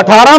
18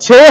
6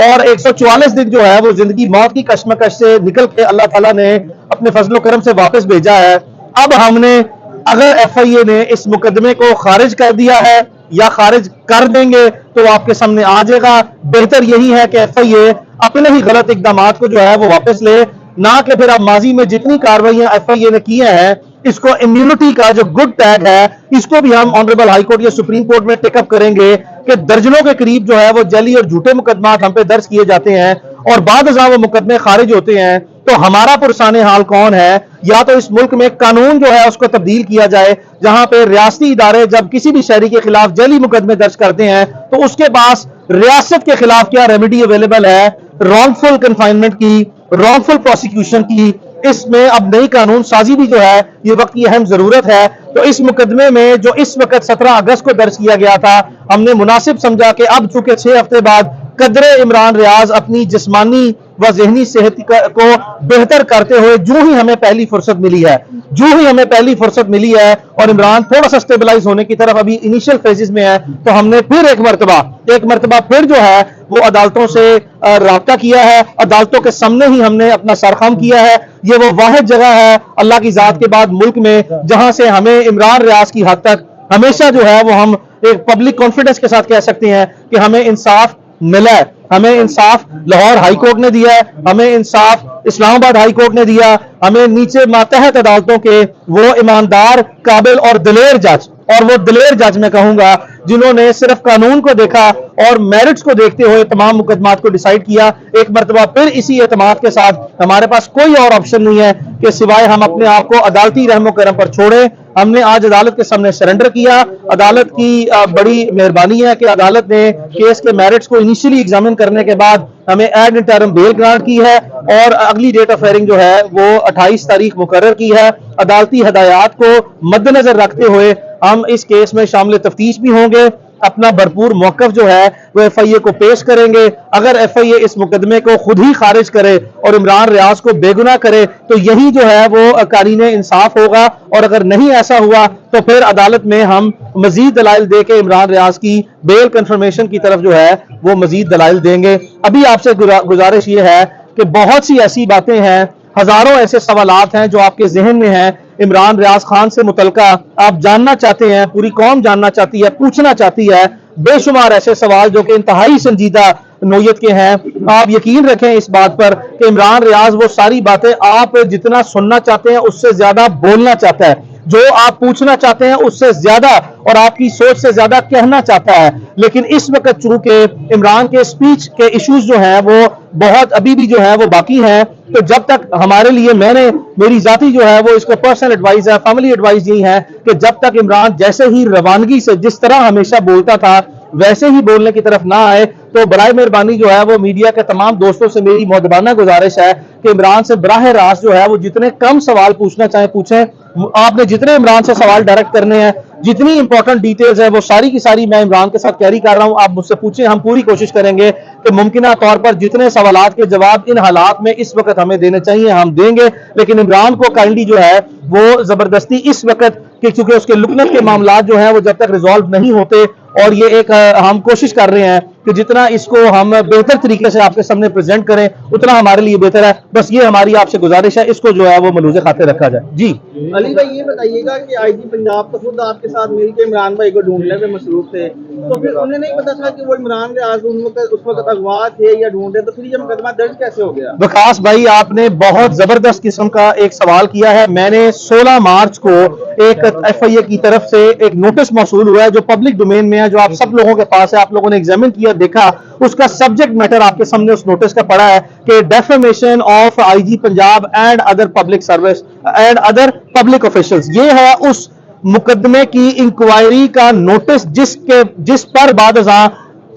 اور 144 دن جو ہے وہ زندگی موت کی کشمکش سے نکل کے اللہ تعالیٰ نے اپنے فضل و کرم سے واپس بھیجا ہے. اب ہم نے اگر ایف آئی اے نے اس مقدمے کو خارج کر دیا ہے یا خارج کر دیں گے تو آپ کے سامنے آ جائے گا. بہتر یہی ہے کہ ایف آئی اے اپنے ہی غلط اقدامات کو جو ہے وہ واپس لے, نہ کہ پھر اب ماضی میں جتنی کارروائیاں ایف آئی اے نے کی ہیں اس کو امیونٹی کا جو گڈ ٹیگ ہے اس کو بھی ہم آنریبل ہائی کورٹ یا سپریم کورٹ میں ٹیک اپ کریں گے کہ درجنوں کے قریب جو ہے وہ جعلی اور جھوٹے مقدمات ہم پہ درج کیے جاتے ہیں اور بعد ازاں وہ مقدمے خارج ہوتے ہیں. تو ہمارا پرسان حال کون ہے؟ یا تو اس ملک میں قانون جو ہے اس کو تبدیل کیا جائے جہاں پہ ریاستی ادارے جب کسی بھی شہری کے خلاف جعلی مقدمے درج کرتے ہیں تو اس کے پاس ریاست کے خلاف کیا ریمیڈی اویلیبل ہے, رانگ فل کنفائنمنٹ کی, رانگ فل پروسیکیوشن کی. اس میں اب نئی قانون سازی بھی جو ہے یہ وقت کی اہم ضرورت ہے. تو اس مقدمے میں جو اس وقت 17 اگست کو درج کیا گیا تھا ہم نے مناسب سمجھا کہ اب چونکہ 6 ہفتے بعد قدر عمران ریاض اپنی جسمانی و ذہنی صحت کو بہتر کرتے ہوئے جو ہی ہمیں پہلی فرصت ملی ہے اور عمران تھوڑا سا سٹیبلائز ہونے کی طرف ابھی انیشل فیزز میں ہے تو ہم نے پھر ایک مرتبہ پھر جو ہے وہ عدالتوں سے رابطہ کیا ہے. عدالتوں کے سامنے ہی ہم نے اپنا سرخم کیا ہے. یہ وہ واحد جگہ ہے اللہ کی ذات کے بعد ملک میں جہاں سے ہمیں عمران ریاض کی حد تک ہمیشہ جو ہے وہ ہم ایک پبلک کانفیڈنس کے ساتھ کہہ سکتے ہیں کہ ہمیں انصاف ملا ہے. ہمیں انصاف لاہور ہائی کورٹ نے دیا ہے, ہمیں انصاف اسلام آباد ہائی کورٹ نے دیا, ہمیں نیچے ماتحت عدالتوں کے وہ ایماندار, قابل اور دلیر جج, اور وہ دلیر جج میں کہوں گا جنہوں نے صرف قانون کو دیکھا اور میرٹس کو دیکھتے ہوئے تمام مقدمات کو ڈیسائیڈ کیا. ایک مرتبہ پھر اسی اعتماد کے ساتھ ہمارے پاس کوئی اور آپشن نہیں ہے کہ سوائے ہم اپنے آپ کو عدالتی رحم و کرم پر چھوڑیں. ہم نے آج عدالت کے سامنے سرنڈر کیا. عدالت کی بڑی مہربانی ہے کہ عدالت نے کیس کے میرٹس کو انیشلی ایگزامن کرنے کے بعد ہمیں ایڈ انٹرم بیل گرانٹ کی ہے اور اگلی ڈیٹ آف ہیئرنگ جو ہے وہ 28 تاریخ مقرر کی ہے. عدالتی ہدایات کو مد نظر رکھتے ہوئے ہم اس کیس میں شامل تفتیش بھی ہوں گے. اپنا بھرپور موقف جو ہے وہ ایف آئی اے کو پیش کریں گے. اگر ایف آئی اے اس مقدمے کو خود ہی خارج کرے اور عمران ریاض کو بے گناہ کرے تو یہی جو ہے وہ قارین انصاف ہوگا, اور اگر نہیں ایسا ہوا تو پھر عدالت میں ہم مزید دلائل دے کے عمران ریاض کی بیل کنفرمیشن کی طرف جو ہے وہ مزید دلائل دیں گے. ابھی آپ سے گزارش یہ ہے کہ بہت سی ایسی باتیں ہیں, ہزاروں ایسے سوالات ہیں جو آپ کے ذہن میں ہیں عمران ریاض خان سے متعلقہ, آپ جاننا چاہتے ہیں, پوری قوم جاننا چاہتی ہے, پوچھنا چاہتی ہے. بے شمار ایسے سوال جو کہ انتہائی سنجیدہ نوعیت کے ہیں. آپ یقین رکھیں اس بات پر کہ عمران ریاض وہ ساری باتیں آپ جتنا سننا چاہتے ہیں اس سے زیادہ بولنا چاہتا ہے, جو آپ پوچھنا چاہتے ہیں اس سے زیادہ اور آپ کی سوچ سے زیادہ کہنا چاہتا ہے. لیکن اس وقت چونکہ عمران کے سپیچ کے ایشوز جو ہیں وہ بہت ابھی بھی جو ہے وہ باقی ہیں, تو جب تک ہمارے لیے میری ذاتی جو ہے وہ اس کا پرسنل ایڈوائز ہے, فیملی ایڈوائز یہی ہے کہ جب تک عمران جیسے ہی روانگی سے جس طرح ہمیشہ بولتا تھا ویسے ہی بولنے کی طرف نہ آئے تو برائے مہربانی جو ہے وہ میڈیا کے تمام دوستوں سے میری مؤدبانہ گزارش ہے کہ عمران سے براہ راست جو ہے وہ جتنے کم سوال پوچھنا چاہیں پوچھیں. آپ نے جتنے عمران سے سوال ڈائریکٹ کرنے ہیں, جتنی امپورٹنٹ ڈیٹیلز ہیں وہ ساری کی ساری میں عمران کے ساتھ کیری کر رہا ہوں, آپ مجھ سے پوچھیں. ہم پوری کوشش کریں گے کہ ممکنہ طور پر جتنے سوالات کے جواب ان حالات میں اس وقت ہمیں دینے چاہیے ہم دیں گے. لیکن عمران کو کائنڈلی جو ہے وہ زبردستی اس وقت کہ چونکہ اس کے لکنت کے معاملات جو ہیں وہ جب تک ریزالو نہیں ہوتے, اور یہ ایک ہم کوشش کر رہے ہیں کہ جتنا اس کو ہم بہتر طریقے سے آپ کے سامنے پریزنٹ کریں اتنا ہمارے لیے بہتر ہے. بس یہ ہماری آپ سے گزارش ہے, اس کو جو ہے وہ ملوز خاطر رکھا جائے. جی علی بھائی یہ بتائیے گا کہ آئی جی پنجاب تو خود آپ کے ساتھ مل کے عمران بھائی کو ڈھونڈنے میں مصروف تھے, تو پھر انہیں نہیں پتا تھا کہ وہ عمران ریاض اس وقت اغوا تھے یا ڈھونڈے, تو پھر یہ مقدمہ درج کیسے ہو گیا؟ وقاص بھائی آپ نے بہت زبردست قسم کا ایک سوال کیا ہے. میں نے 16 مارچ کو ایک ایف آئی اے کی طرف سے ایک نوٹس موصول ہوا ہے جو پبلک ڈومین میں ہے, جو آپ سب لوگوں کے پاس ہے, آپ لوگوں نے ایگزامن کیا, دیکھا. اس کا سبجیکٹ میٹر آپ کے سامنے اس نوٹس کا پڑا ہے کہ defamation of I G Punjab and other public service and other public officials. یہ ہے اس مقدمے کی انکوائری کا نوٹس جس پر بعد ازاں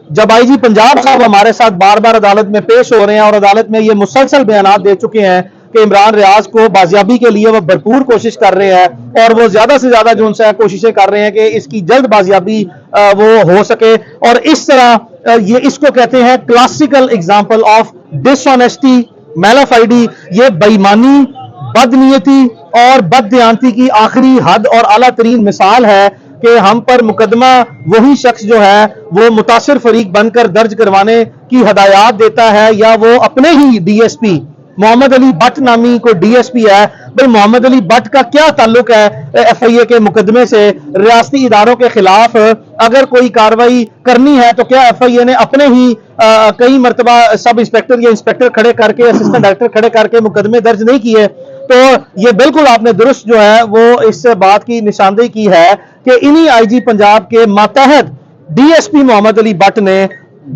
جب آئی جی پنجاب صاحب ہمارے ساتھ بار بار عدالت میں پیش ہو رہے ہیں اور عدالت میں یہ مسلسل بیانات دے چکے ہیں کہ عمران ریاض کو بازیابی کے لیے وہ بھرپور کوشش کر رہے ہیں اور وہ زیادہ سے زیادہ جو ان سے کوششیں کر رہے ہیں کہ اس کی جلد بازیابی وہ ہو سکے. اور اس طرح یہ اس کو کہتے ہیں classical example of dishonesty mala fide. یہ بےایمانی, بدنیتی اور بددیانتی کی آخری حد اور اعلیٰ ترین مثال ہے کہ ہم پر مقدمہ وہی شخص جو ہے وہ متاثر فریق بن کر درج کروانے کی ہدایات دیتا ہے یا وہ اپنے ہی D S P Muhammad Ali Butt نامی کوئی ڈی ایس پی ہے. بھائی محمد علی بٹ کا کیا تعلق ہے ایف آئی اے کے مقدمے سے؟ ریاستی اداروں کے خلاف اگر کوئی کاروائی کرنی ہے تو کیا ایف آئی اے نے اپنے ہی کئی مرتبہ سب انسپیکٹر یا انسپیکٹر کھڑے کر کے اسسٹنٹ ڈائریکٹر کھڑے کر کے مقدمے درج نہیں کیے؟ تو یہ بالکل آپ نے درست جو ہے وہ اس بات کی نشاندہی کی ہے کہ انہی آئی جی پنجاب کے ماتحت D S P Muhammad Ali but نے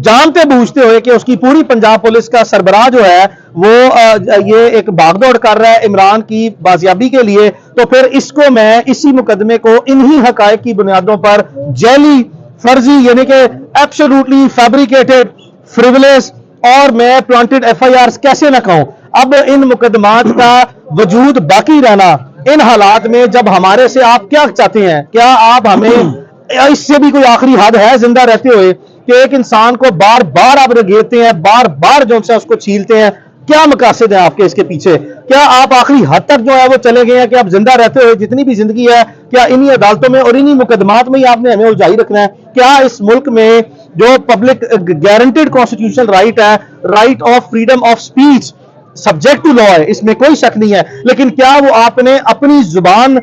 جانتے بوجھتے ہوئے کہ اس کی پوری پنجاب پولیس کا سربراہ جو ہے وہ یہ ایک بھاگ دوڑ کر رہا ہے عمران کی بازیابی کے لیے، تو پھر اس کو میں اسی مقدمے کو انہی حقائق کی بنیادوں پر جعلی، فرضی، یعنی کہ ایبسولوٹلی فیبریکیٹڈ، فریولس اور میں پلانٹڈ ایف آئی آر کیسے نہ کہوں. اب ان مقدمات کا وجود باقی رہنا ان حالات میں جب ہمارے سے آپ کیا چاہتے ہیں؟ کیا آپ ہمیں اس سے بھی کوئی آخری حد ہے زندہ رہتے ہوئے کہ ایک انسان کو بار بار آپ رگیتے ہیں، بار بار جو سے اس کو چھیلتے ہیں؟ کیا مقاصد ہیں آپ کے اس کے پیچھے؟ کیا آپ آخری حد تک جو ہے وہ چلے گئے ہیں کہ آپ زندہ رہتے ہوئے جتنی بھی زندگی ہے کیا انہی عدالتوں میں اور انہی مقدمات میں ہی آپ نے ہمیں الجھائی رکھنا ہے؟ کیا اس ملک میں جو پبلک گارنٹیڈ کانسٹیٹیوشنل رائٹ ہے، right of freedom of speech, subject to law ہے، اس میں کوئی شک نہیں ہے، لیکن کیا وہ آپ نے اپنی زبان،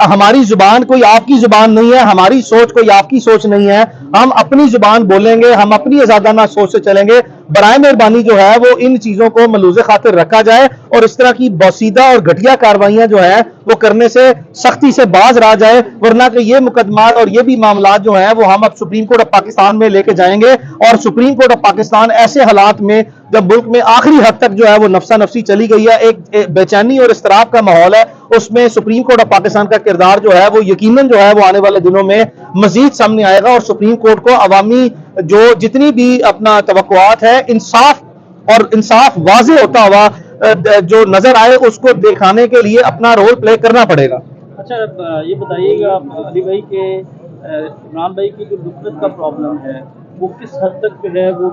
ہماری زبان کوئی آپ کی زبان نہیں ہے، ہماری سوچ کوئی آپ کی سوچ نہیں ہے، ہم اپنی زبان بولیں گے، ہم اپنی آزادانہ سوچ سے چلیں گے. برائے مہربانی جو ہے وہ ان چیزوں کو ملوز خاطر رکھا جائے اور اس طرح کی بوسیدہ اور گھٹیا کاروائیاں جو ہیں وہ کرنے سے سختی سے باز رہا جائے، ورنہ کہ یہ مقدمات اور یہ بھی معاملات جو ہیں وہ ہم اب سپریم کورٹ آف پاکستان میں لے کے جائیں گے، اور سپریم کورٹ آف پاکستان ایسے حالات میں جب ملک میں آخری حد تک جو ہے وہ نفسا نفسی چلی گئی ہے، ایک بے چینی اور اضطراب کا ماحول ہے، اس میں سپریم کورٹ آف پاکستان کا کردار جو ہے وہ یقیناً جو ہے وہ آنے والے دنوں میں مزید سامنے آئے گا، اور سپریم کورٹ کو عوامی جو جتنی بھی اپنا توقعات ہے انصاف واضح ہوتا ہوا جو نظر آئے اس کو دکھانے کے لیے اپنا رول پلے کرنا پڑے گا. اچھا یہ بتائیے گا علی بھائی کہ عمران بھائی کی جو لکنت کا پرابلم ہے وہ کس حد تک جو ہے وہ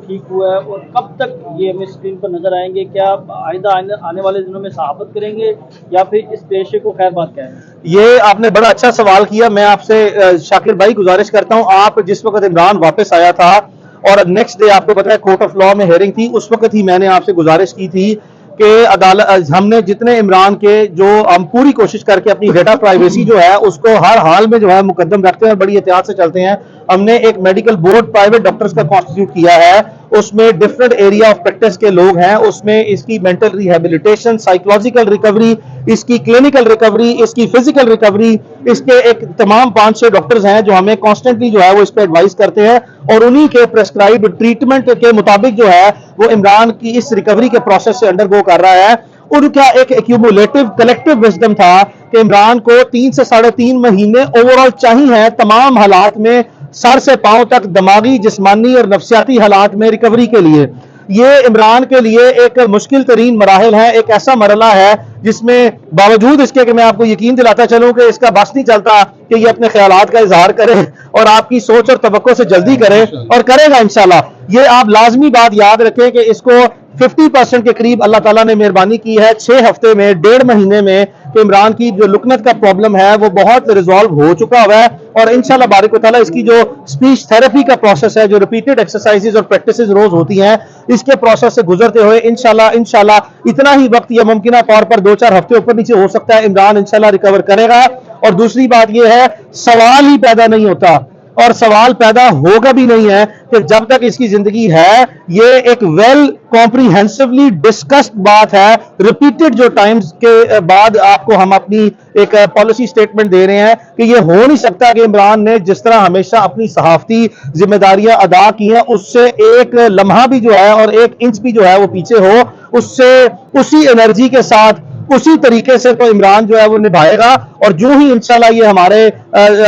ٹھیک ہوا ہے اور کب تک یہ ہمیں اسکرین پر نظر آئیں گے؟ کیا آئندہ آنے والے دنوں میں صحافت کریں گے یا پھر اس پیشے کو خیر بات کہیں گے؟ یہ آپ نے بڑا اچھا سوال کیا. میں آپ سے شاکر بھائی گزارش کرتا ہوں، آپ جس وقت عمران واپس آیا تھا اور نیکسٹ ڈے آپ کو پتا ہے کورٹ آف لا میں ہیئرنگ تھی، اس وقت ہی میں نے آپ سے گزارش کی تھی کہ عدالت ہم نے جتنے عمران کے جو ہم پوری کوشش کر کے اپنی ڈیٹا پرائیویسی جو ہے اس کو ہر حال میں جو ہے مقدم رکھتے ہیں، بڑی احتیاط سے چلتے ہیں. ہم نے ایک میڈیکل بورڈ پرائیویٹ ڈاکٹرز کا کانسٹیٹیوٹ کیا ہے، اس میں ڈفرنٹ ایریا آف پریکٹس کے لوگ ہیں، اس میں اس کی مینٹل ریہیبلیٹیشن، سائیکولوجیکل ریکوری، اس کی کلینکل ریکوری، اس کی فزیکل ریکوری، اس کے ایک تمام 5-6 ڈاکٹرز ہیں جو ہمیں کانسٹنٹلی جو ہے وہ اس پہ ایڈوائز کرتے ہیں، اور انہی کے پرسکرائب ٹریٹمنٹ کے مطابق جو ہے وہ عمران کی اس ریکوری کے پروسیس سے انڈر گو کر رہا ہے. ان کا ایک ایکیومولیٹو کلیکٹیو وزڈم تھا کہ عمران کو 3 سے 3.5 مہینے اوور آل چاہیے ہیں تمام حالات میں، سر سے پاؤں تک، دماغی، جسمانی اور نفسیاتی حالات میں ریکوری کے لیے. یہ عمران کے لیے ایک مشکل ترین مراحل ہے، ایک ایسا مرحلہ ہے جس میں باوجود اس کے کہ میں آپ کو یقین دلاتا چلوں کہ اس کا بس نہیں چلتا کہ یہ اپنے خیالات کا اظہار کرے اور آپ کی سوچ اور توقع سے جلدی کرے، اور کرے گا انشاءاللہ. یہ آپ لازمی بات یاد رکھیں کہ اس کو 50% کے قریب اللہ تعالیٰ نے مہربانی کی ہے 6 ہفتے میں، 1.5 مہینے میں، کہ عمران کی جو لکنت کا پرابلم ہے وہ بہت ریزالو ہو چکا ہوا ہے، اور انشاءاللہ بارک و تعالیٰ اس کی جو اسپیچ تھراپی کا پروسیس ہے، جو ریپیٹڈ ایکسرسائزز اور پریکٹسز روز ہوتی ہیں، اس کے پروسیس سے گزرتے ہوئے انشاءاللہ اتنا ہی وقت یا ممکنہ طور پر 2-4 ہفتے اوپر نیچے ہو سکتا ہے، عمران انشاءاللہ ریکور کرے گا. اور دوسری بات یہ ہے سوال ہی پیدا نہیں ہوتا اور سوال پیدا ہوگا بھی نہیں ہے کہ جب تک اس کی زندگی ہے، یہ ایک ویل کمپریہنسولی ڈسکسڈ بات ہے، ریپیٹڈ جو ٹائمز کے بعد آپ کو ہم اپنی ایک پالیسی سٹیٹمنٹ دے رہے ہیں کہ یہ ہو نہیں سکتا کہ عمران نے جس طرح ہمیشہ اپنی صحافتی ذمہ داریاں ادا کی ہیں اس سے ایک لمحہ بھی جو ہے اور ایک انچ بھی جو ہے وہ پیچھے ہو، اس سے اسی انرجی کے ساتھ اسی طریقے سے تو عمران جو ہے وہ نبھائے گا. اور جو ہی انشاءاللہ یہ ہمارے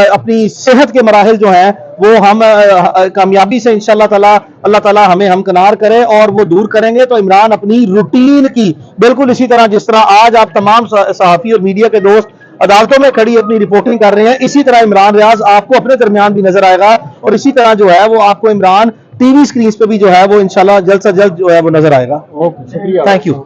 اپنی صحت کے مراحل جو ہیں وہ ہم کامیابی سے انشاءاللہ تعالی اللہ تعالیٰ ہمیں ہمکنار کرے اور وہ دور کریں گے، تو عمران اپنی روٹین کی بالکل اسی طرح جس طرح آج آپ تمام صحافی اور میڈیا کے دوست عدالتوں میں کھڑی اپنی رپورٹنگ کر رہے ہیں، اسی طرح عمران ریاض آپ کو اپنے درمیان بھی نظر آئے گا، اور اسی طرح جو ہے وہ آپ کو عمران ٹی وی اسکرینز پہ بھی جو ہے وہ انشاءاللہ جلد سے جلد جو ہے وہ نظر آئے گا. شکریہ. Thank you.